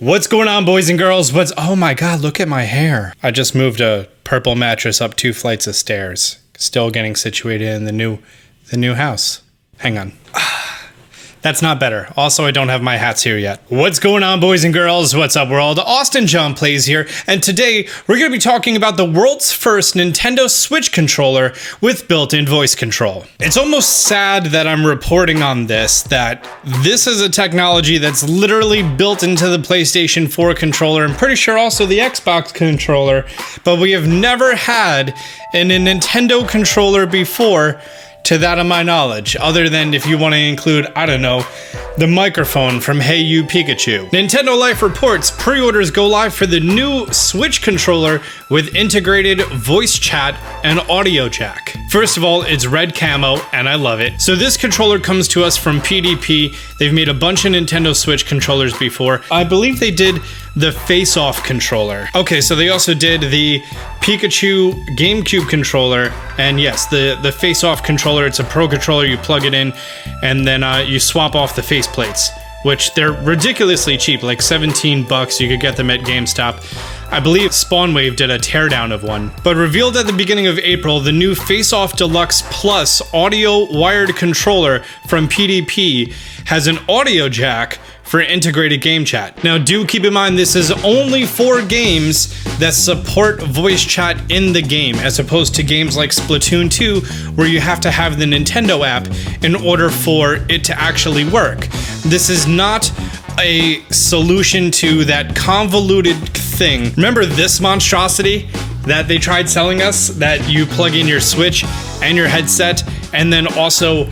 What's going on, boys and girls? Oh my god, look at my hair. I just moved a purple mattress up 2 flights of stairs. Still getting situated in the new house. Hang on. That's not better. Also, I don't have my hats here yet. What's going on, boys and girls? What's up, world? Austin John Plays here, and today we're going to be talking about the world's first Nintendo Switch controller with built-in voice control. It's almost sad that I'm reporting on this, that this is a technology that's literally built into the PlayStation 4 controller, and pretty sure also the Xbox controller, but we have never had in a Nintendo controller before, to that of my knowledge, other than if you want to include, I don't know, the microphone from Hey You Pikachu. Nintendo Life reports pre-orders go live for the new Switch controller with integrated voice chat and audio jack. First of all, it's red camo, and I love it. So this controller comes to us from PDP. They've made a bunch of Nintendo Switch controllers before. I believe they did the Faceoff controller. Okay, so they also did the Pikachu Gamecube controller, and yes, the Faceoff controller. It's a pro controller. You plug it in, and then you swap off the face plates, which they're ridiculously cheap, like 17 bucks. You could get them at GameStop. I believe Spawnwave did a teardown of one. But revealed at the beginning of April, the new Faceoff Deluxe Plus audio wired controller from PDP has an audio jack for integrated game chat. Now, do keep in mind this is only for games that support voice chat in the game, as opposed to games like Splatoon 2, where you have to have the Nintendo app in order for it to actually work. This is not a solution to that convoluted thing. Remember this monstrosity that they tried selling us, that you plug in your Switch and your headset, and then also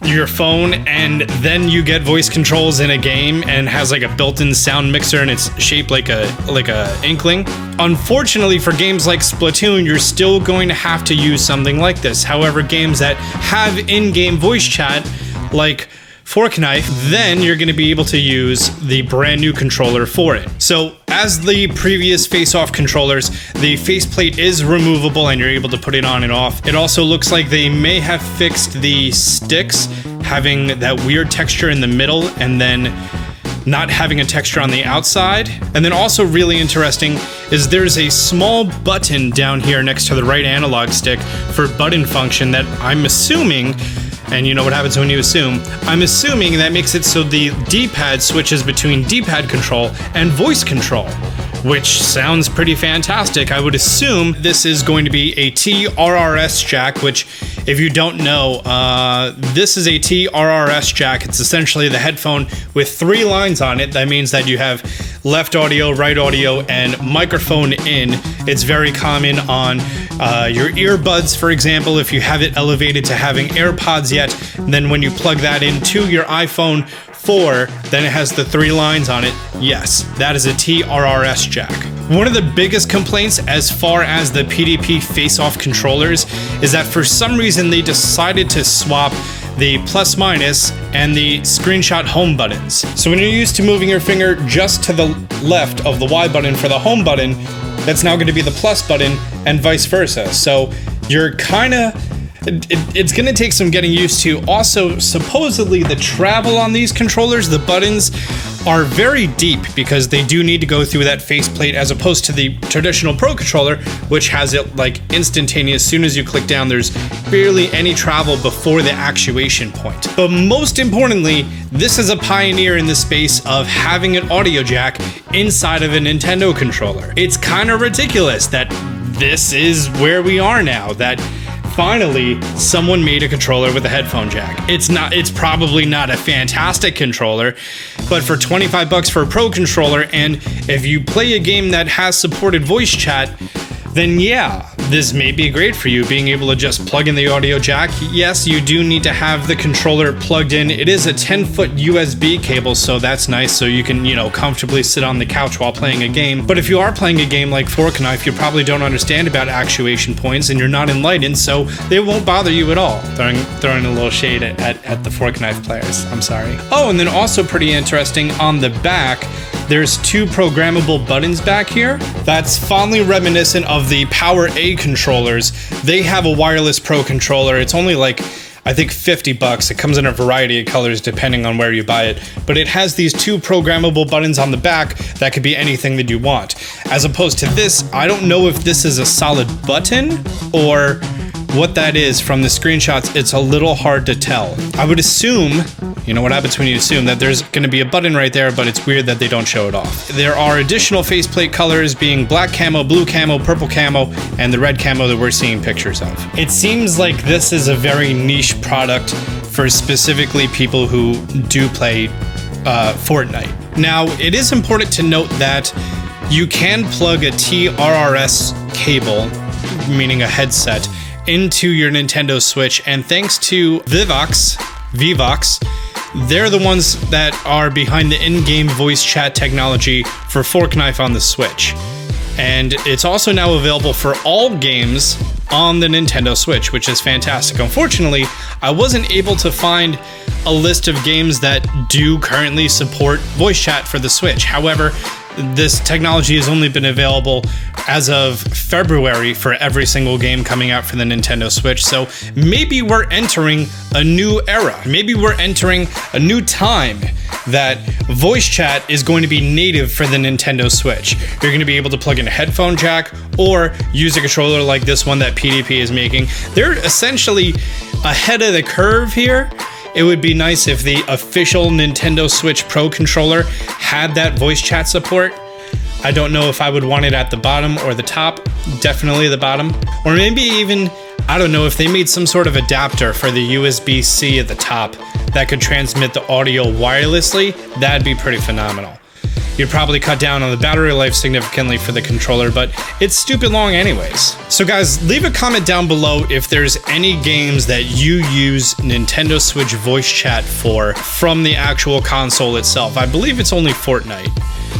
your phone, and then you get voice controls in a game and has like a built-in sound mixer, and it's shaped like a Inkling. Unfortunately for games like Splatoon, you're still going to have to use something like this. However, games that have in-game voice chat, like Fork Knife, then you're going to be able to use the brand new controller for it. So, as the previous Face-Off controllers, the faceplate is removable and you're able to put it on and off. It also looks like they may have fixed the sticks, having that weird texture in the middle and then not having a texture on the outside. And then also really interesting is there's a small button down here next to the right analog stick for button function that I'm assuming, and you know what happens when you assume, I'm assuming that makes it so the D-pad switches between D-pad control and voice control, which sounds pretty fantastic. I would assume this is going to be a TRRS jack, which, if you don't know, this is a TRRS jack. It's essentially the headphone with 3 lines on it. That means that you have left audio, right audio, and microphone in. It's very common on your earbuds, for example, if you have it elevated to having AirPods yet. Then when you plug that into your iPhone 4, then it has the 3 lines on it. Yes, that is a TRRS jack. One of the biggest complaints as far as the PDP Face-Off controllers is that for some reason they decided to swap the plus minus and the screenshot home buttons. So when you're used to moving your finger just to the left of the Y button for the home button, that's now going to be the plus button, and vice versa. So you're it's going to take some getting used to. Also, supposedly the travel on these controllers, the buttons, are very deep because they do need to go through that faceplate, as opposed to the traditional Pro controller, which has it like instantaneous. As soon as you click down, there's barely any travel before the actuation point. But most importantly, this is a pioneer in the space of having an audio jack inside of a Nintendo controller. It's kind of ridiculous that this is where we are now, that finally someone made a controller with a headphone jack. It's probably not a fantastic controller, but for 25 bucks for a Pro controller, and if you play a game that has supported voice chat, then yeah, this may be great for you, being able to just plug in the audio jack. Yes, you do need to have the controller plugged in. It is a 10-foot USB cable, so that's nice, so you can, comfortably sit on the couch while playing a game. But if you are playing a game like Fork Knife, you probably don't understand about actuation points, and you're not enlightened, so they won't bother you at all. Throwing a little shade at the Fork Knife players. I'm sorry. Oh, and then also pretty interesting, on the back, there's 2 programmable buttons back here. That's fondly reminiscent of the Power A controllers. They have a wireless Pro controller. It's only like I think $50. It comes in a variety of colors depending on where you buy it, but it has these 2 programmable buttons on the back that could be anything that you want. As opposed to this, I don't know if this is a solid button or what that is. From the screenshots, it's a little hard to tell. I would assume, you know what happens when you assume, that there's going to be a button right there, but it's weird that they don't show it off. There are additional faceplate colors being black camo, blue camo, purple camo, and the red camo that we're seeing pictures of. It seems like this is a very niche product for specifically people who do play Fortnite. Now, it is important to note that you can plug a TRRS cable, meaning a headset, into your Nintendo Switch, and thanks to Vivox, they're the ones that are behind the in-game voice chat technology for Fork Knife on the Switch. And it's also now available for all games on the Nintendo Switch, which is fantastic. Unfortunately, I wasn't able to find a list of games that do currently support voice chat for the Switch. However, this technology has only been available as of February for every single game coming out for the Nintendo Switch. So maybe we're entering a new era. Maybe we're entering a new time that voice chat is going to be native for the Nintendo Switch. You're going to be able to plug in a headphone jack or use a controller like this one that PDP is making. They're essentially ahead of the curve here. It would be nice if the official Nintendo Switch Pro controller had that voice chat support. I don't know if I would want it at the bottom or the top. Definitely the bottom. Or maybe even, I don't know, if they made some sort of adapter for the USB-C at the top that could transmit the audio wirelessly. That'd be pretty phenomenal. You'd probably cut down on the battery life significantly for the controller, but it's stupid long anyways. So guys, leave a comment down below if there's any games that you use Nintendo Switch voice chat for from the actual console itself. I believe it's only Fortnite.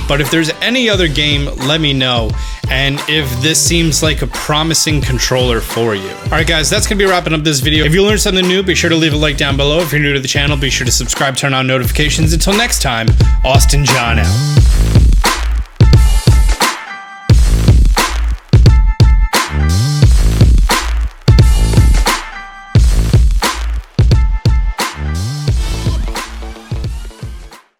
But if there's any other game, let me know. And if this seems like a promising controller for you. Alright guys, that's going to be wrapping up this video. If you learned something new, be sure to leave a like down below. If you're new to the channel, be sure to subscribe, turn on notifications. Until next time, Austin John out.